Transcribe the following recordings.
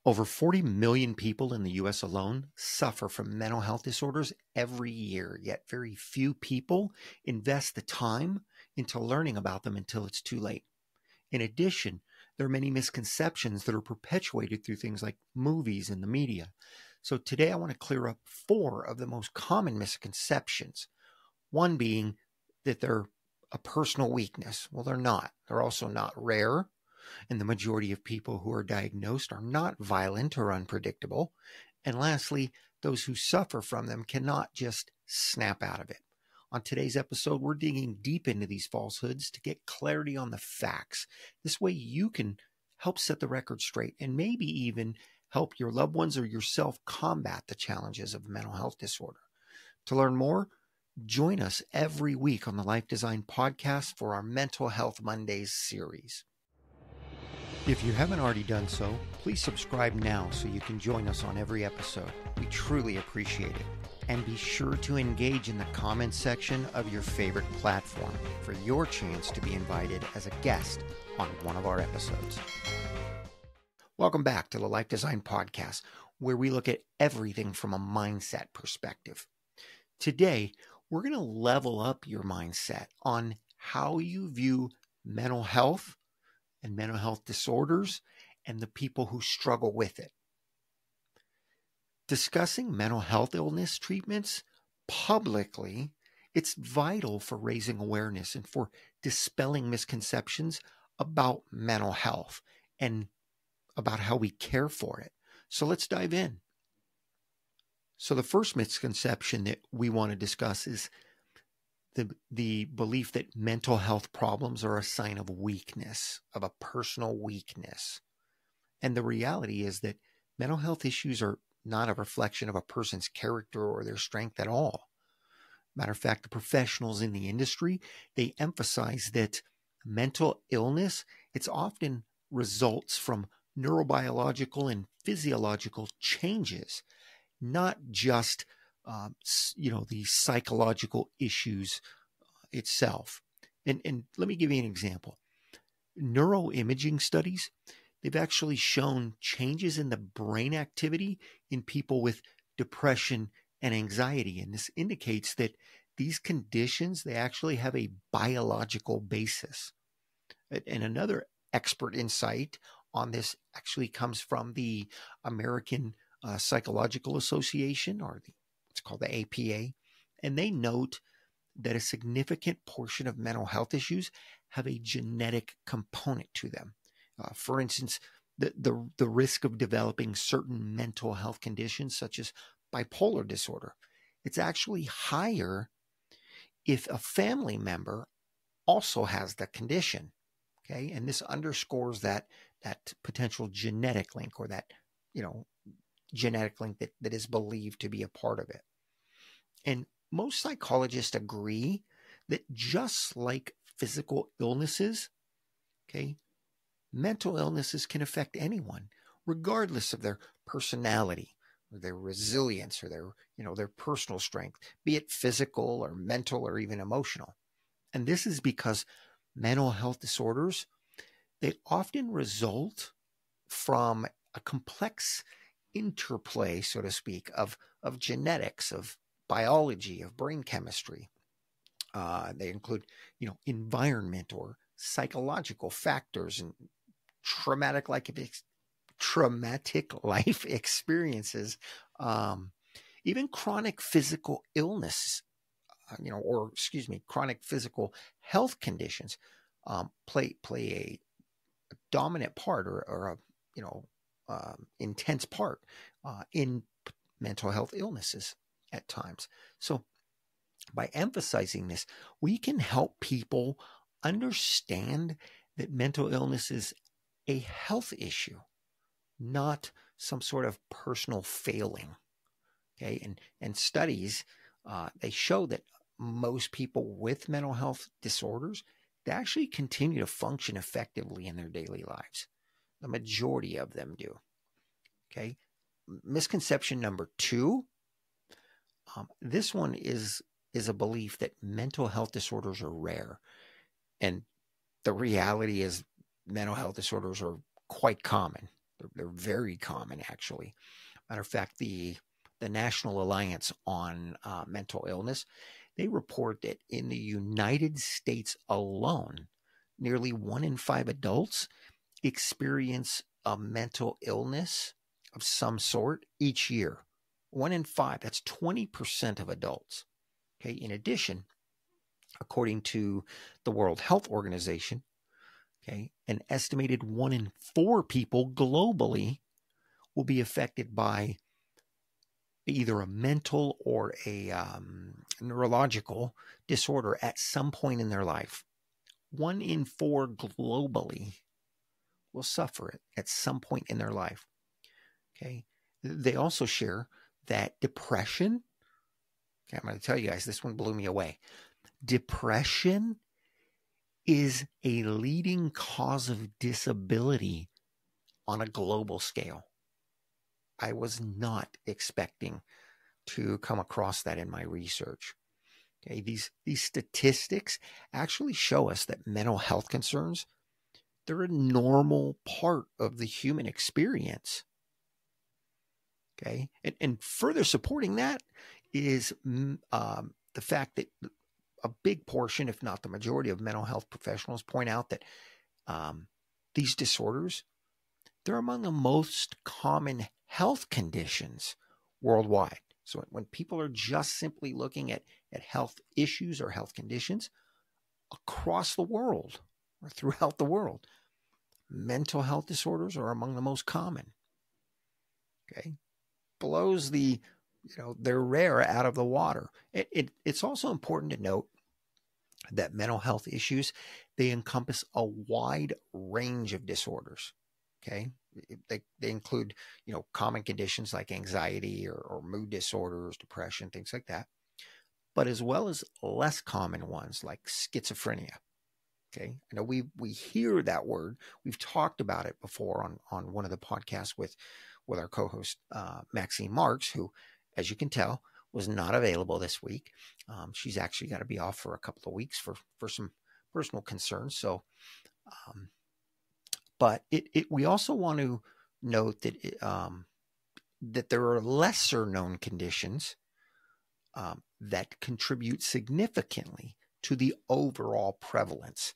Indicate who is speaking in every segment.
Speaker 1: Over 40 million people in the US alone suffer from mental health disorders every year, yet very few people invest the time into learning about them until it's too late. In addition, there are many misconceptions that are perpetuated through things like movies and the media. So today I want to clear up 4 of the most common misconceptions. One being that they're a personal weakness. Well, they're not. They're also not rare. And the majority of people who are diagnosed are not violent or unpredictable. And lastly, those who suffer from them cannot just snap out of it. On today's episode, we're digging deep into these falsehoods to get clarity on the facts. This way you can help set the record straight and maybe even help your loved ones or yourself combat the challenges of mental health disorder. To learn more, join us every week on the Life Design Podcast for our Mental Health Mondays series. If you haven't already done so, please subscribe now so you can join us on every episode. We truly appreciate it. And be sure to engage in the comments section of your favorite platform for your chance to be invited as a guest on one of our episodes. Welcome back to the Life Design Podcast, where we look at everything from a mindset perspective. Today, we're going to level up your mindset on how you view mental health and mental health disorders and the people who struggle with it. Discussing mental health illness treatments publicly, it's vital for raising awareness and for dispelling misconceptions about mental health and about how we care for it. So let's dive in. So the first misconception that we want to discuss is the belief that mental health problems are a sign of weakness, of a personal weakness. And the reality is that mental health issues are not a reflection of a person's character or their strength at all. Matter of fact, the professionals in the industry, they emphasize that mental illness, it's often results from neurobiological and physiological changes, not just the psychological issues itself. And let me give you an example. Neuroimaging studies, they've actually shown changes in the brain activity in people with depression and anxiety. And this indicates that these conditions, they actually have a biological basis. And another expert insight on this actually comes from the American Psychological Association, or what's called the APA. And they note that a significant portion of mental health issues have a genetic component to them. For instance, the risk of developing certain mental health conditions, such as bipolar disorder, it's actually higher if a family member also has the condition. Okay, and this underscores that potential genetic link, or that genetic link that is believed to be a part of it. And most psychologists agree that just like physical illnesses, okay, mental illnesses can affect anyone, regardless of their personality or their resilience or their personal strength, be it physical or mental or even emotional. And this is because mental health disorders, they often result from a complex interplay, so to speak, of genetics, of biology, of brain chemistry. They include, environment or psychological factors and traumatic life experiences, even chronic physical illness, chronic physical health conditions play a dominant part or a intense part in mental health illnesses at times. So by emphasizing this, we can help people understand that mental illness is a health issue, not some sort of personal failing. Okay, and studies they show that most people with mental health disorders, they actually continue to function effectively in their daily lives. The majority of them do. Okay, misconception number 2. This one is a belief that mental health disorders are rare, and the reality is mental health disorders are quite common. They're very common, actually. Matter of fact, the National Alliance on Mental Illness, they report that in the United States alone, nearly 1 in 5 adults experience a mental illness of some sort each year. 1 in 5, that's 20% of adults. Okay. In addition, according to the World Health Organization, okay, an estimated 1 in 4 people globally will be affected by either a mental or a neurological disorder at some point in their life. 1 in 4 globally will suffer it at some point in their life. Okay. They also share that depression, okay, I'm going to tell you guys, this one blew me away. Depression is a leading cause of disability on a global scale. I was not expecting to come across that in my research. Okay, these statistics actually show us that mental health concerns, they're a normal part of the human experience. Okay, and further supporting that is the fact that a big portion, if not the majority of mental health professionals point out that these disorders, they're among the most common health conditions worldwide. So when people are just simply looking at health issues or health conditions across the world or throughout the world, mental health disorders are among the most common. Okay. Blows the, they're rare out of the water. It's also important to note that mental health issues, they encompass a wide range of disorders. Okay. They include, common conditions like anxiety or mood disorders, depression, things like that, but as well as less common ones like schizophrenia. Okay. I know we hear that word. We've talked about it before on one of the podcasts with our co-host, Maxine Marks, who, as you can tell, was not available this week. She's actually got to be off for a couple of weeks for some personal concerns. So, but we also want to note that that there are lesser known conditions that contribute significantly to the overall prevalence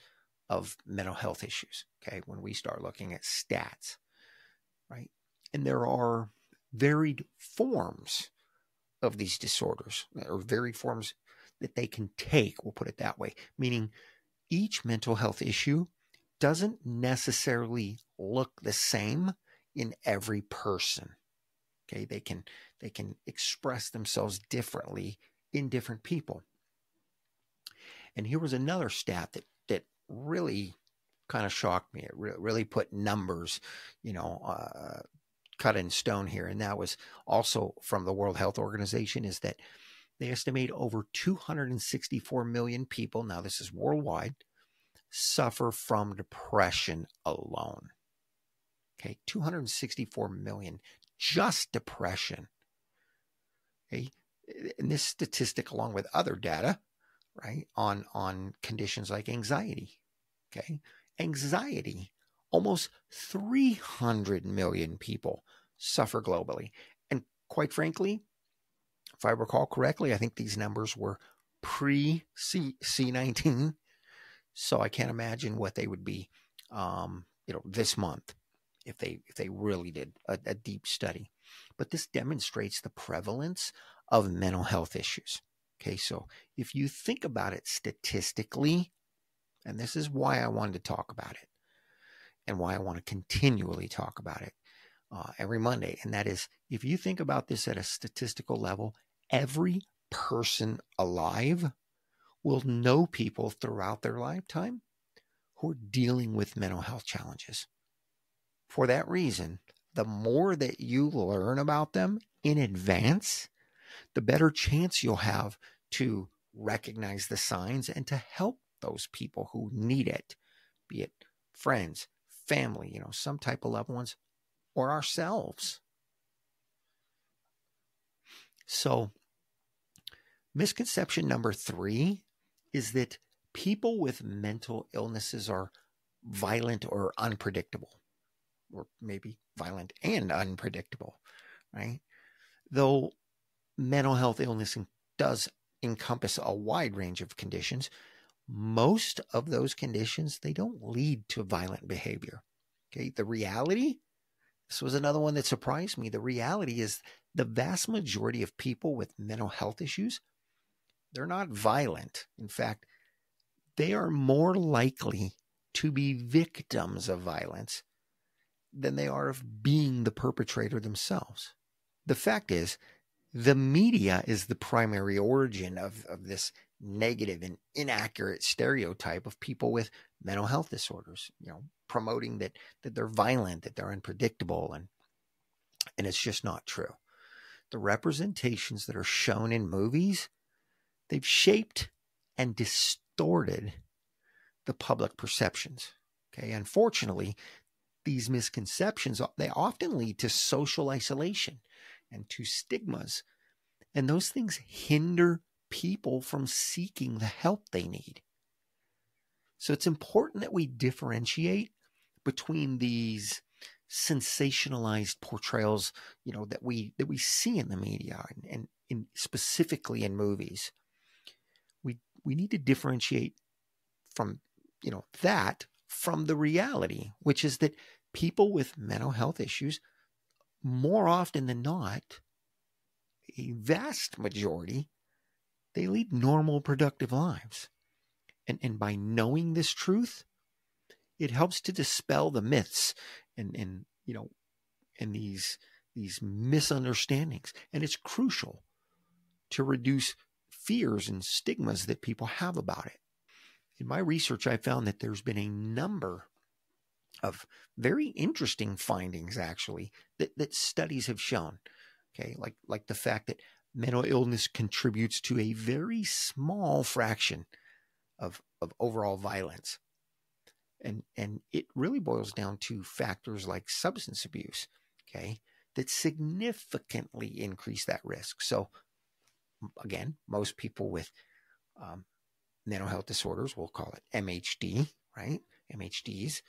Speaker 1: of mental health issues. Okay, when we start looking at stats, right? And there are varied forms of these disorders, or varied forms that they can take, we'll put it that way, meaning each mental health issue doesn't necessarily look the same in every person. Okay, they can express themselves differently in different people. And here was another stat that really kind of shocked me. It really put numbers, cut in stone here. And that was also from the World Health Organization, is that they estimate over 264 million people, now this is worldwide, suffer from depression alone. Okay, 264 million, just depression. Okay, and this statistic, along with other data, right, on conditions like anxiety. Okay, anxiety, almost 300 million people suffer globally. And quite frankly, if I recall correctly, I think these numbers were pre-C19. So I can't imagine what they would be, this month if they really did a deep study. But this demonstrates the prevalence of mental health issues. Okay, so if you think about it statistically, and this is why I wanted to talk about it and why I want to continually talk about it every Monday, and that is, if you think about this at a statistical level, every person alive will know people throughout their lifetime who are dealing with mental health challenges. For that reason, the more that you learn about them in advance, the better chance you'll have to recognize the signs and to help those people who need it, be it friends, family, some type of loved ones, or ourselves. So, misconception number 3 is that people with mental illnesses are violent or unpredictable. or maybe violent and unpredictable, right? Though mental health illness does encompass a wide range of conditions, most of those conditions, they don't lead to violent behavior. Okay, the reality, this was another one that surprised me. The reality is the vast majority of people with mental health issues, they're not violent. In fact, they are more likely to be victims of violence than they are of being the perpetrator themselves. The fact is, the media is the primary origin of this negative and inaccurate stereotype of people with mental health disorders, promoting that they're violent, that they're unpredictable, and it's just not true. The representations that are shown in movies, they've shaped and distorted the public perceptions. Okay, unfortunately, these misconceptions, they often lead to social isolation and to stigmas, and those things hinder people from seeking the help they need. So it's important that we differentiate between these sensationalized portrayals, that we see in the media and specifically in movies. We need to differentiate from that from the reality, which is that people with mental health issues, more often than not, a vast majority, they lead normal, productive lives. And by knowing this truth, it helps to dispel the myths and these misunderstandings. And it's crucial to reduce fears and stigmas that people have about it. In my research, I found that there's been a number of very interesting findings, actually, that studies have shown. Okay, like the fact that mental illness contributes to a very small fraction of overall violence. And it really boils down to factors like substance abuse, okay, that significantly increase that risk. So again, most people with mental health disorders, we'll call it MHD, right? MHDs.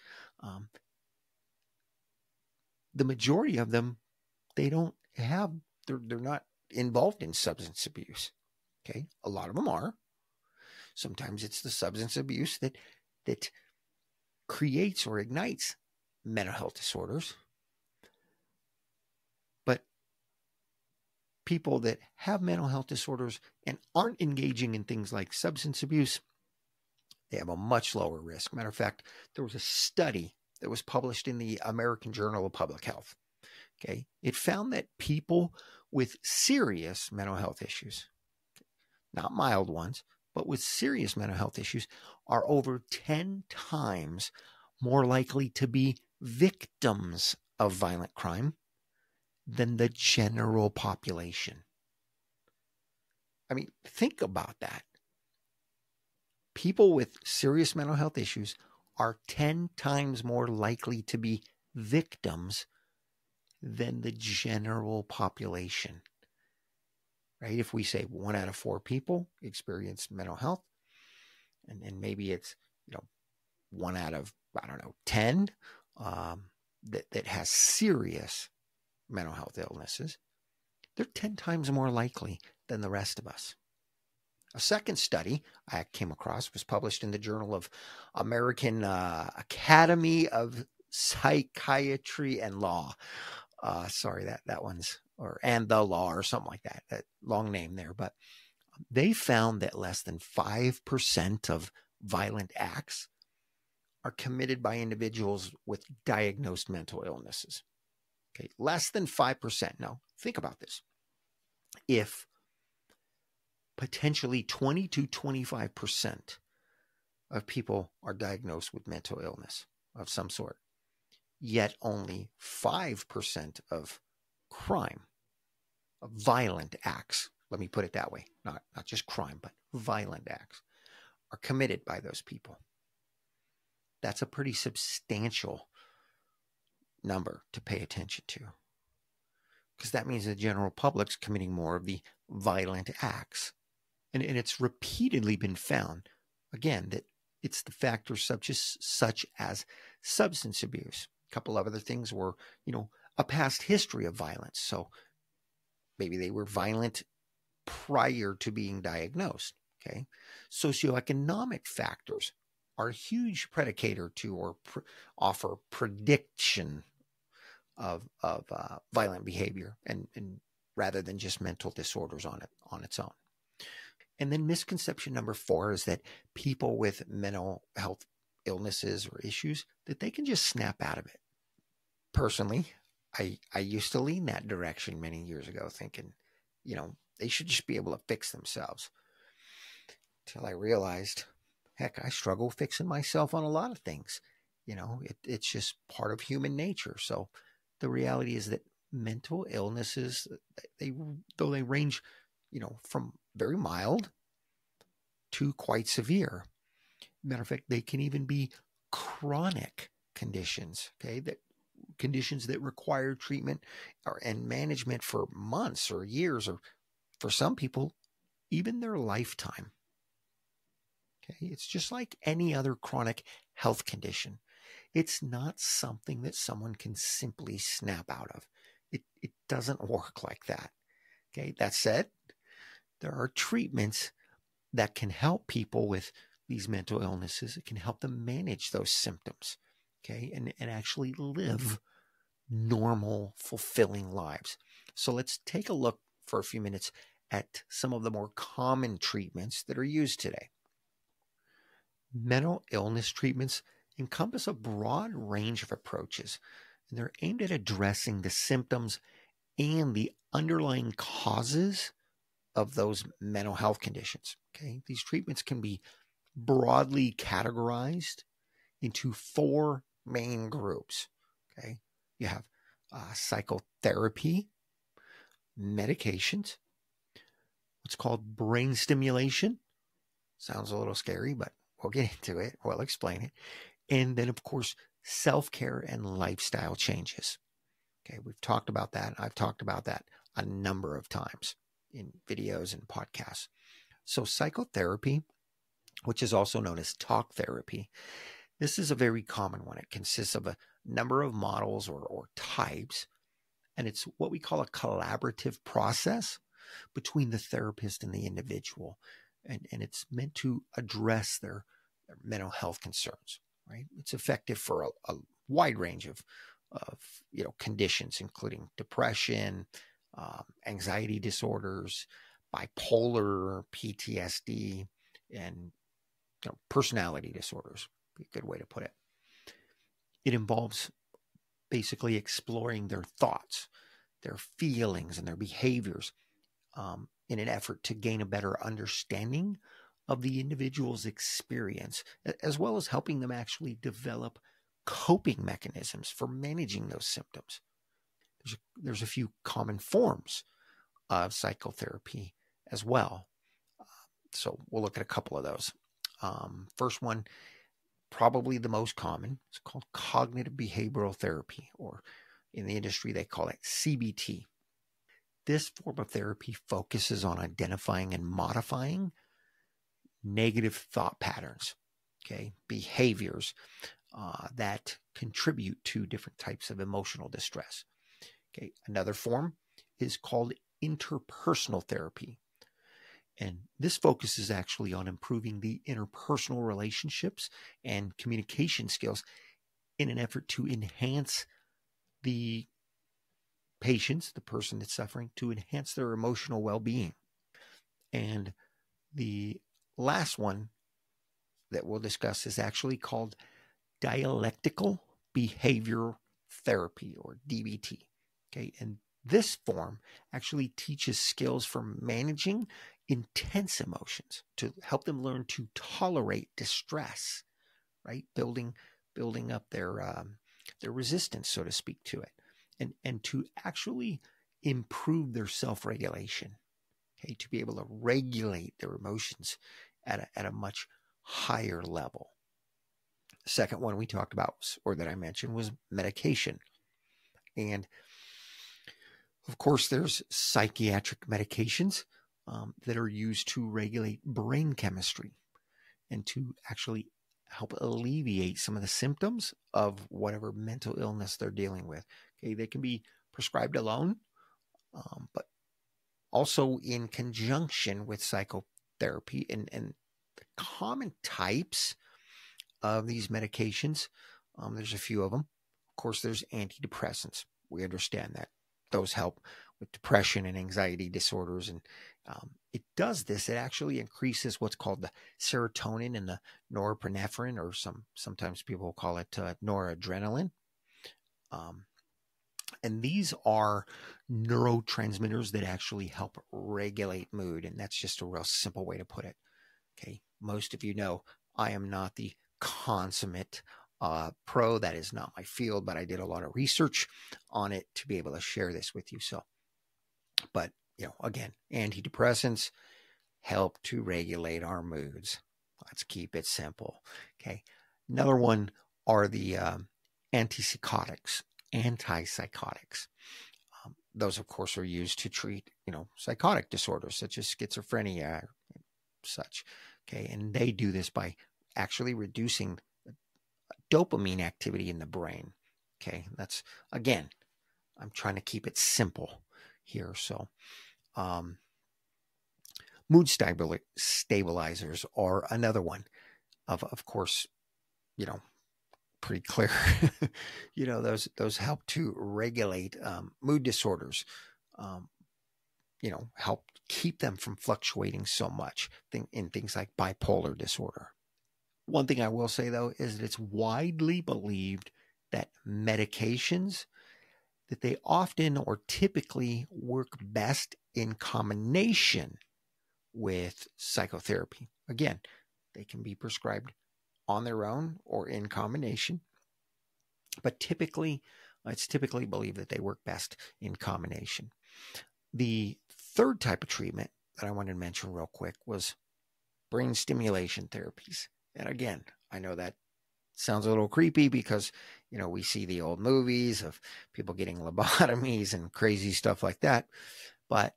Speaker 1: The majority of them, they're not involved in substance abuse. Okay, a lot of them are. Sometimes it's the substance abuse that creates or ignites mental health disorders. But people that have mental health disorders and aren't engaging in things like substance abuse, they have a much lower risk. Matter of fact, there was a study that was published in the American Journal of Public Health. Okay, it found that people with serious mental health issues, not mild ones, but with serious mental health issues, are over 10 times more likely to be victims of violent crime than the general population. I mean, think about that. People with serious mental health issues are 10 times more likely to be victims than the general population. Right? If we say 1 out of 4 people experience mental health, and maybe it's 1 out of 10 that has serious mental health illnesses, they're 10 times more likely than the rest of us. A second study I came across was published in the Journal of American Academy of Psychiatry and Law. Sorry, that one's, and the law or something like that. That long name there. But they found that less than 5% of violent acts are committed by individuals with diagnosed mental illnesses. Okay, less than 5%. Now, think about this. If potentially 20 to 25% of people are diagnosed with mental illness of some sort, yet only 5% of crime, of violent acts, let me put it that way, not just crime, but violent acts, are committed by those people. That's a pretty substantial number to pay attention to, because that means the general public's committing more of the violent acts. And it's repeatedly been found, again, that it's the factors such as substance abuse, A couple of other things were, a past history of violence. So maybe they were violent prior to being diagnosed. Okay. Socioeconomic factors are a huge predicator to or offer prediction of violent behavior and rather than just mental disorders on its own. And then misconception number 4 is that people with mental health illnesses or issues, that they can just snap out of it. Personally, I used to lean that direction many years ago, thinking, they should just be able to fix themselves. Till I realized, heck, I struggle fixing myself on a lot of things. It's just part of human nature. So the reality is that mental illnesses, though they range, from very mild to quite severe. Matter of fact, they can even be chronic conditions, okay, conditions that require treatment and management for months or years, or for some people, even their lifetime. Okay, it's just like any other chronic health condition. It's not something that someone can simply snap out of. It doesn't work like that. Okay, that said, there are treatments that can help people with these mental illnesses. It can help them manage those symptoms, okay, and actually live normal, fulfilling lives. So let's take a look for a few minutes at some of the more common treatments that are used today. Mental illness treatments encompass a broad range of approaches, and they're aimed at addressing the symptoms and the underlying causes of those mental health conditions. Okay, these treatments can be broadly categorized into 4 main groups. Okay, you have psychotherapy, medications, what's called brain stimulation. Sounds a little scary, but we'll get into it. We'll explain it. And then, of course, self-care and lifestyle changes. Okay, we've talked about that. I've talked about that a number of times in videos and podcasts. So psychotherapy, which is also known as talk therapy, this is a very common one. It consists of a number of models or types, and it's what we call a collaborative process between the therapist and the individual. And it's meant to address their mental health concerns, right? It's effective for a wide range of conditions, including depression, anxiety disorders, bipolar, PTSD, and personality disorders. Be a good way to put it. It involves basically exploring their thoughts, their feelings, and their behaviors in an effort to gain a better understanding of the individual's experience, as well as helping them actually develop coping mechanisms for managing those symptoms. There's a few common forms of psychotherapy as well. So we'll look at a couple of those. First one, probably the most common, it's called cognitive behavioral therapy, or in the industry they call it CBT. This form of therapy focuses on identifying and modifying negative thought patterns, okay, behaviors that contribute to different types of emotional distress. Okay, another form is called interpersonal therapy. And this focuses actually on improving the interpersonal relationships and communication skills in an effort to enhance the patients, the person that's suffering, to enhance their emotional well-being. And the last one that we'll discuss is actually called dialectical behavior therapy, or DBT. Okay, and this form actually teaches skills for managing intense emotions to help them learn to tolerate distress, right? Building up their resistance, so to speak, to it, and to actually improve their self-regulation. Okay, to be able to regulate their emotions at a much higher level. The second one we talked about, or that I mentioned, was medication. And of course, there's psychiatric medications that are used to regulate brain chemistry and to actually help alleviate some of the symptoms of whatever mental illness they're dealing with. Okay, they can be prescribed alone, but also in conjunction with psychotherapy. And the common types of these medications, there's a few of them. Of course, there's antidepressants. We understand that. Those help with depression and anxiety disorders. And it does this. It actually increases what's called the serotonin and the norepinephrine, or sometimes people call it noradrenaline. And these are neurotransmitters that actually help regulate mood. And that's just a real simple way to put it. Okay. Most of you know I am not the consummate pro. That is not my field, but I did a lot of research on it to be able to share this with you. So, but again, antidepressants help to regulate our moods. Let's keep it simple. Okay. Another one are the antipsychotics. Those, of course, are used to treat, psychotic disorders such as schizophrenia, such. Okay. And they do this by actually reducing dopamine activity in the brain. Okay. That's, again, I'm trying to keep it simple here. So, mood stabilizers are another one of course, pretty clear. Those help to regulate mood disorders, help keep them from fluctuating so much in things like bipolar disorder. One thing I will say, though, is that it's widely believed that medications, that they often or typically work best in combination with psychotherapy. Again, they can be prescribed on their own or in combination, but it's typically believed that they work best in combination. The third type of treatment that I wanted to mention real quick was brain stimulation therapies. And again, I know that sounds a little creepy because, we see the old movies of people getting lobotomies and crazy stuff like that. But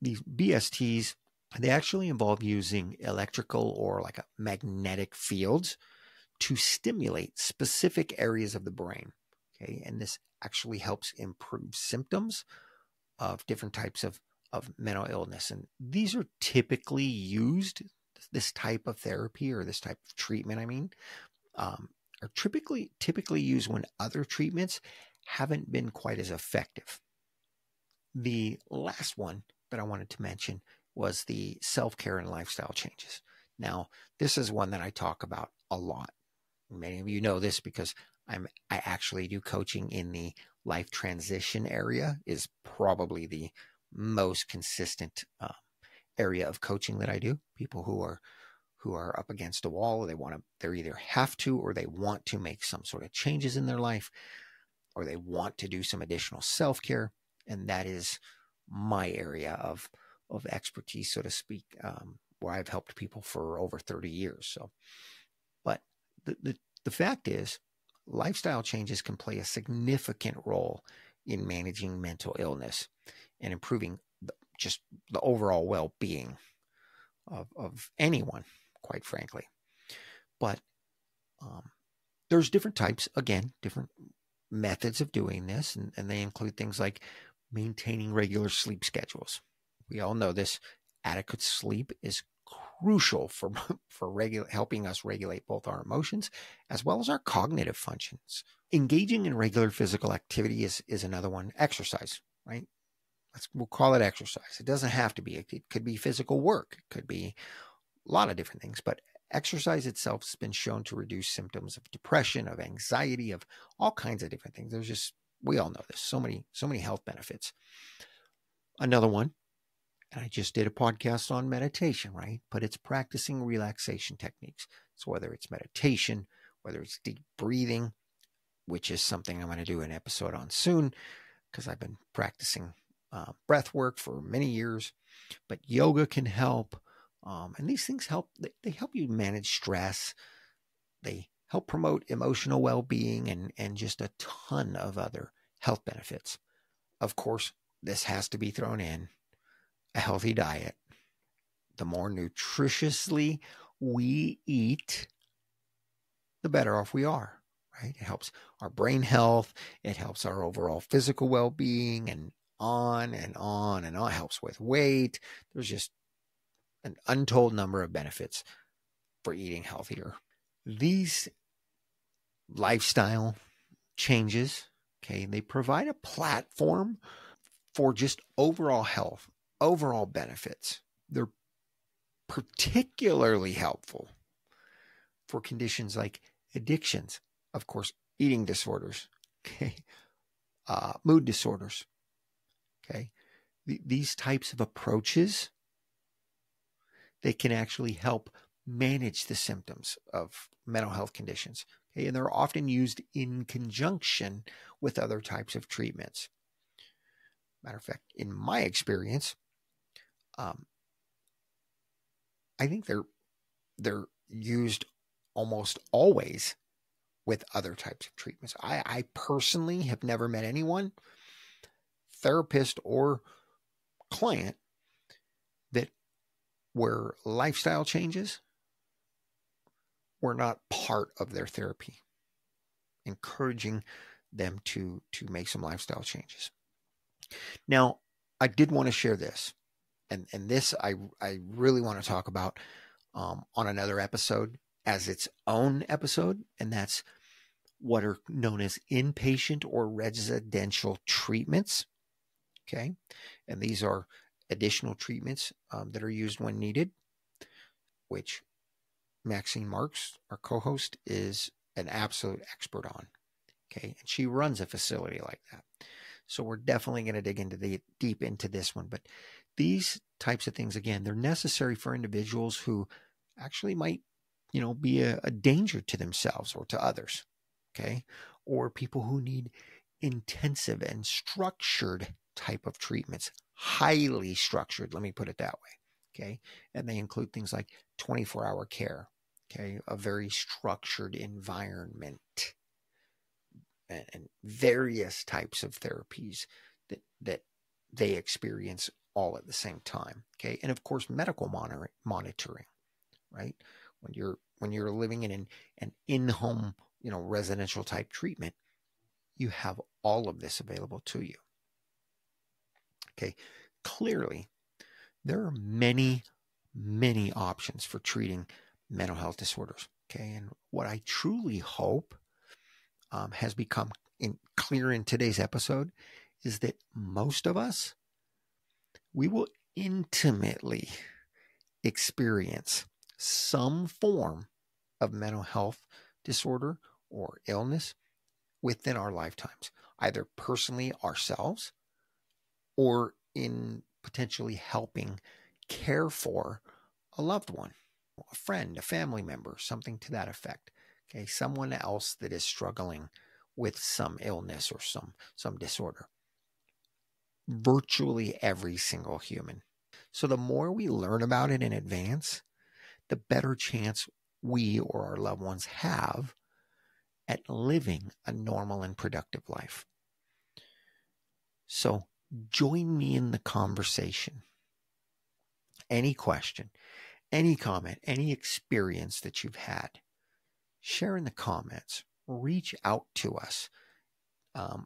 Speaker 1: these BSTs, they actually involve using electrical or like a magnetic fields to stimulate specific areas of the brain. Okay. And this actually helps improve symptoms of different types of mental illness. And these are typically used, this type of therapy or this type of treatment, are typically used when other treatments haven't been quite as effective. The last one that I wanted to mention was the self-care and lifestyle changes. Now, this is one that I talk about a lot. Many of you know this because I actually do coaching in the life transition area. Is probably the most consistent area of coaching that I do. People who are up against a wall, they either have to or they want to make some sort of changes in their life, or they want to do some additional self-care, and that is my area of expertise, so to speak, where I've helped people for over 30 years. So, but the fact is, lifestyle changes can play a significant role in managing mental illness and improving just the overall well-being of anyone, quite frankly. But there's different types, again, different methods of doing this, and they include things like maintaining regular sleep schedules. We all know this. Adequate sleep is crucial for helping us regulate both our emotions as well as our cognitive functions. Engaging in regular physical activity is another one. Exercise, right? We'll call it exercise. It doesn't have to be. It could be physical work. It could be a lot of different things. But exercise itself has been shown to reduce symptoms of depression, of anxiety, of all kinds of different things. We all know this. So many health benefits. Another one, and I just did a podcast on meditation, right? But it's practicing relaxation techniques. So whether it's meditation, whether it's deep breathing, which is something I'm going to do an episode on soon because I've been practicing breath work for many years, but yoga can help. And these things help. They help you manage stress. They help promote emotional well-being and just a ton of other health benefits. Of course, this has to be thrown in a healthy diet. The more nutritiously we eat, the better off we are, right? It helps our brain health. It helps our overall physical well-being, and on and on and on. It helps with weight. There's just an untold number of benefits for eating healthier. These lifestyle changes, okay, they provide a platform for just overall health, overall benefits. They're particularly helpful for conditions like addictions, of course, eating disorders, okay, mood disorders, okay. These types of approaches, they can actually help manage the symptoms of mental health conditions, okay, and they're often used in conjunction with other types of treatments. Matter of fact, in my experience, I think they're used almost always with other types of treatments. I personally have never met anyone, therapist or client, that where lifestyle changes were not part of their therapy, encouraging them to make some lifestyle changes. Now, I did want to share this, and this I really want to talk about on another episode as its own episode, and that's what are known as inpatient or residential treatments. Okay, and these are additional treatments that are used when needed, which Maxine Marks, our co-host, is an absolute expert on. Okay, and she runs a facility like that. So we're definitely going to dig into deep into this one. But these types of things, again, they're necessary for individuals who actually might, be a danger to themselves or to others. Okay, or people who need intensive and structured type of treatments, highly structured. Let me put it that way. Okay, and they include things like 24-hour care. Okay, a very structured environment, and various types of therapies that they experience all at the same time. Okay, and of course medical monitoring, right? When you're living in an in-home, residential type treatment, you have all of this available to you. Okay, clearly there are many options for treating mental health disorders. Okay, and what I truly hope has become clear in today's episode is that most of us, we will intimately experience some form of mental health disorder or illness within our lifetimes, either personally ourselves or in potentially helping care for a loved one, a friend, a family member, something to that effect. Okay, someone else that is struggling with some illness or some disorder. Virtually every single human. So the more we learn about it in advance, the better chance we or our loved ones have at living a normal and productive life. So join me in the conversation. Any question, any comment, any experience that you've had, share in the comments. Reach out to us.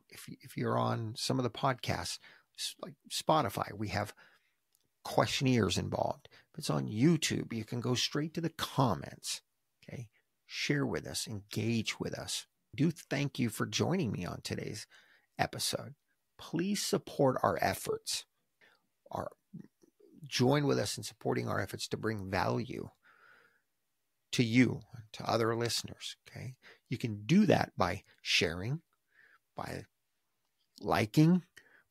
Speaker 1: If you're on some of the podcasts, like Spotify, we have questionnaires involved. If it's on YouTube, you can go straight to the comments. Okay, share with us, engage with us. I do thank you for joining me on today's episode. Please support our efforts. Join with us in supporting our efforts to bring value to you, to other listeners. Okay, you can do that by sharing, by liking,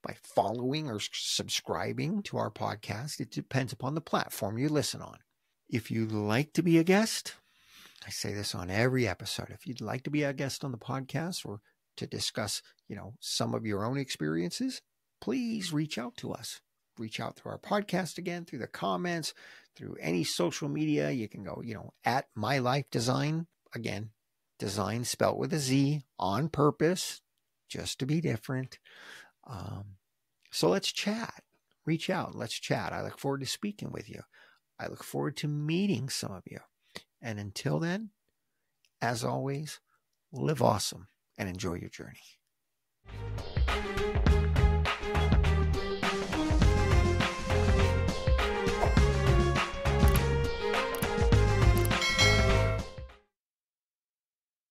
Speaker 1: by following or subscribing to our podcast. It depends upon the platform you listen on. If you'd like to be a guest, I say this on every episode. If you'd like to be a guest on the podcast or to discuss, some of your own experiences, please reach out to us. Reach out through our podcast again, through the comments, through any social media. You can go, at My Life Design. Again, design spelled with a Z, on purpose, just to be different. So let's chat. Reach out. Let's chat. I look forward to speaking with you. I look forward to meeting some of you. And until then, as always, live awesome and enjoy your journey.